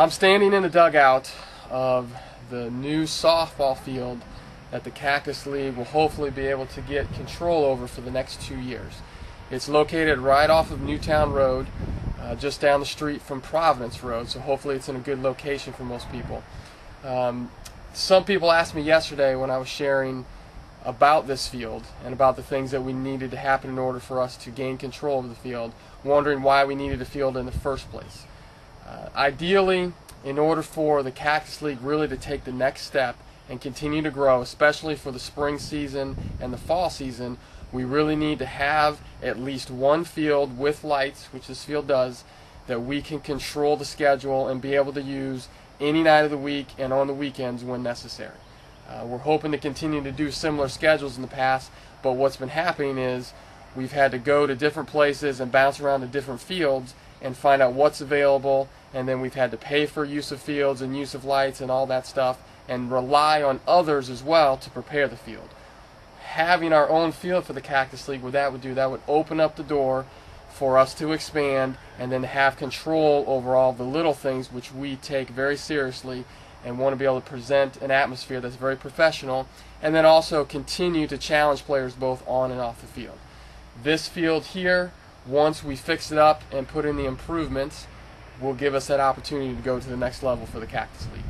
I'm standing in the dugout of the new softball field that the Cactus League will hopefully be able to get control over for the next 2 years. It's located right off of Newtown Road, just down the street from Providence Road, so hopefully it's in a good location for most people. Some people asked me yesterday when I was sharing about this field and about the things that we needed to happen in order for us to gain control of the field, wondering why we needed a field in the first place. Ideally, in order for the Cactus League really to take the next step and continue to grow, especially for the spring season and the fall season, we really need to have at least one field with lights, which this field does, that we can control the schedule and be able to use any night of the week and on the weekends when necessary. We're hoping to continue to do similar schedules in the past, but what's been happening is we've had to go to different places and bounce around to different fields and find out what's available, and then we've had to pay for use of fields and use of lights and all that stuff and rely on others as well to prepare the field. Having our own field for the Cactus League, what that would open up the door for us to expand and then have control over all the little things which we take very seriously and want to be able to present an atmosphere that's very professional, and then also continue to challenge players both on and off the field. This field here, once we fix it up and put in the improvements, will give us that opportunity to go to the next level for the Cactus League.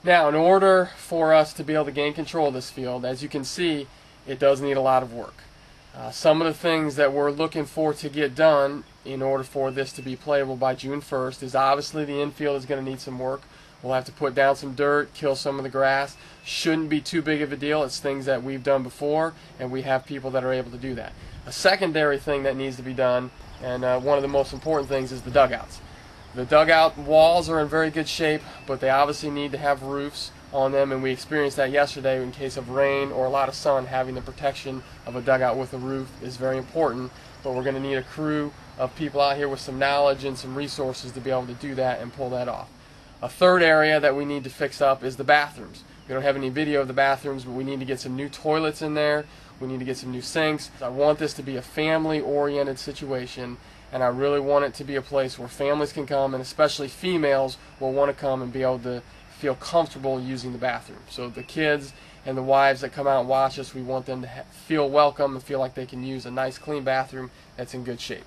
Now, in order for us to be able to gain control of this field, as you can see, it does need a lot of work. Some of the things that we're looking for to get done in order for this to be playable by June 1st is obviously the infield is going to need some work. We'll have to put down some dirt, kill some of the grass. Shouldn't be too big of a deal. It's things that we've done before, and we have people that are able to do that. A secondary thing that needs to be done, and one of the most important things, is the dugouts. The dugout walls are in very good shape, but they obviously need to have roofs on them, and we experienced that yesterday in case of rain or a lot of sun. Having the protection of a dugout with a roof is very important, but we're going to need a crew of people out here with some knowledge and some resources to be able to do that and pull that off. A third area that we need to fix up is the bathrooms. We don't have any video of the bathrooms, but we need to get some new toilets in there. We need to get some new sinks. I want this to be a family-oriented situation, and I really want it to be a place where families can come, and especially females will want to come and be able to feel comfortable using the bathroom. So the kids and the wives that come out and watch us, we want them to feel welcome and feel like they can use a nice clean bathroom that's in good shape.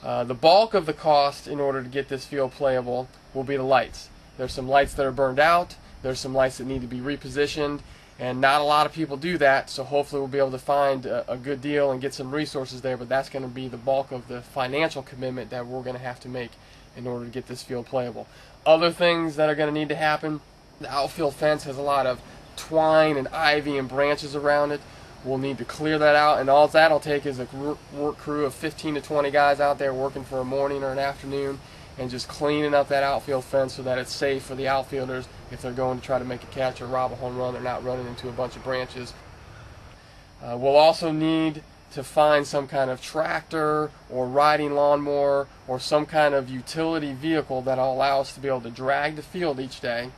The bulk of the cost in order to get this field playable will be the lights. There's some lights that are burned out, there's some lights that need to be repositioned, and not a lot of people do that, so hopefully we'll be able to find a good deal and get some resources there, but that's going to be the bulk of the financial commitment that we're going to have to make in order to get this field playable. Other things that are going to need to happen: the outfield fence has a lot of twine and ivy and branches around it. We'll need to clear that out, and all that'll take is a work crew of 15 to 20 guys out there working for a morning or an afternoon and just cleaning up that outfield fence so that it's safe for the outfielders if they're going to try to make a catch or rob a home run. They're not running into a bunch of branches. We'll also need to find some kind of tractor or riding lawnmower or some kind of utility vehicle that'll allow us to be able to drag the field each day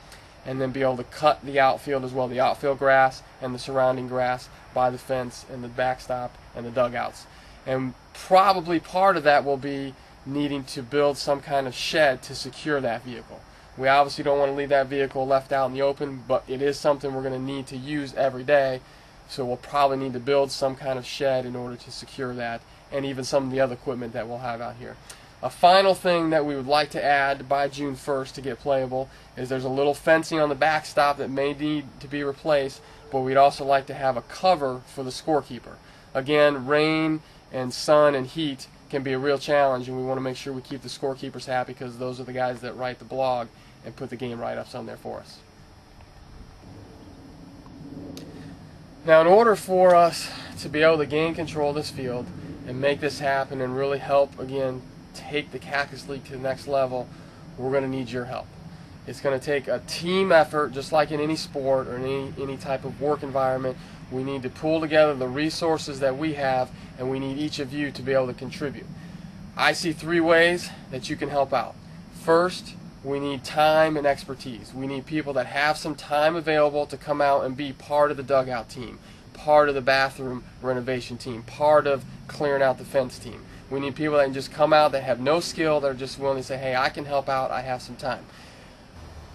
and then be able to cut the outfield as well, the outfield grass and the surrounding grass by the fence and the backstop and the dugouts. And probably part of that will be needing to build some kind of shed to secure that vehicle. We obviously don't want to leave that vehicle left out in the open, but it is something we're going to need to use every day, so we'll probably need to build some kind of shed in order to secure that, and even some of the other equipment that we'll have out here. A final thing that we would like to add by June 1st to get playable is there's a little fencing on the backstop that may need to be replaced, but we'd also like to have a cover for the scorekeeper. Again, rain and sun and heat can be a real challenge, and we want to make sure we keep the scorekeepers happy because those are the guys that write the blog and put the game write-ups on there for us. Now, in order for us to be able to gain control of this field and make this happen and really help, again, take the Cactus League to the next level, we're going to need your help. It's going to take a team effort, just like in any sport or in any type of work environment. We need to pull together the resources that we have, and we need each of you to be able to contribute. I see 3 ways that you can help out. First, we need time and expertise. We need people that have some time available to come out and be part of the dugout team, part of the bathroom renovation team, part of clearing out the fence team. We need people that can just come out, that have no skill, that are just willing to say, hey, I can help out, I have some time.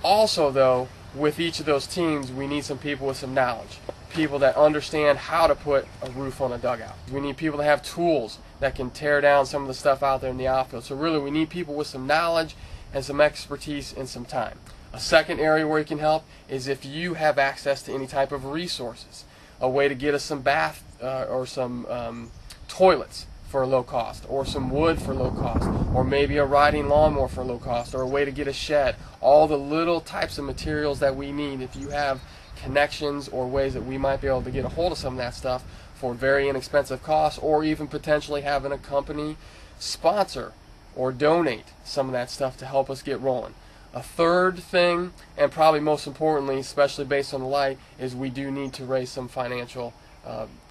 Also, though, with each of those teams, we need some people with some knowledge. People that understand how to put a roof on a dugout. We need people that have tools that can tear down some of the stuff out there in the outfield. So really, we need people with some knowledge and some expertise and some time. A second area where you can help is if you have access to any type of resources. A way to get us some bath or some toilets for a low cost, or some wood for low cost, or maybe a riding lawnmower for low cost, or a way to get a shed. All the little types of materials that we need, if you have connections or ways that we might be able to get a hold of some of that stuff for very inexpensive costs, or even potentially having a company sponsor or donate some of that stuff to help us get rolling. A third thing, and probably most importantly, especially based on the light, is we do need to raise some financial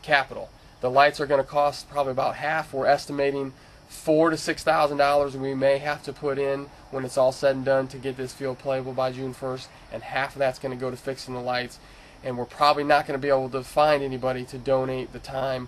capital. The lights are going to cost probably about half. We're estimating $4,000 to $6,000 we may have to put in when it's all said and done to get this field playable by June 1st, and half of that's going to go to fixing the lights. And we're probably not going to be able to find anybody to donate the time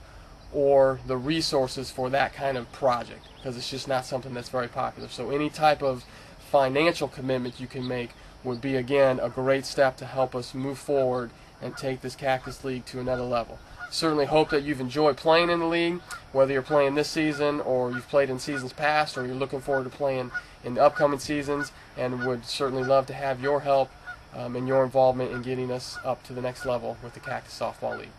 or the resources for that kind of project, because it's just not something that's very popular. So any type of financial commitment you can make would be, again, a great step to help us move forward and take this Cactus League to another level. Certainly hope that you've enjoyed playing in the league, whether you're playing this season or you've played in seasons past, or you're looking forward to playing in the upcoming seasons, and would certainly love to have your help and your involvement in getting us up to the next level with the Cactus Softball League.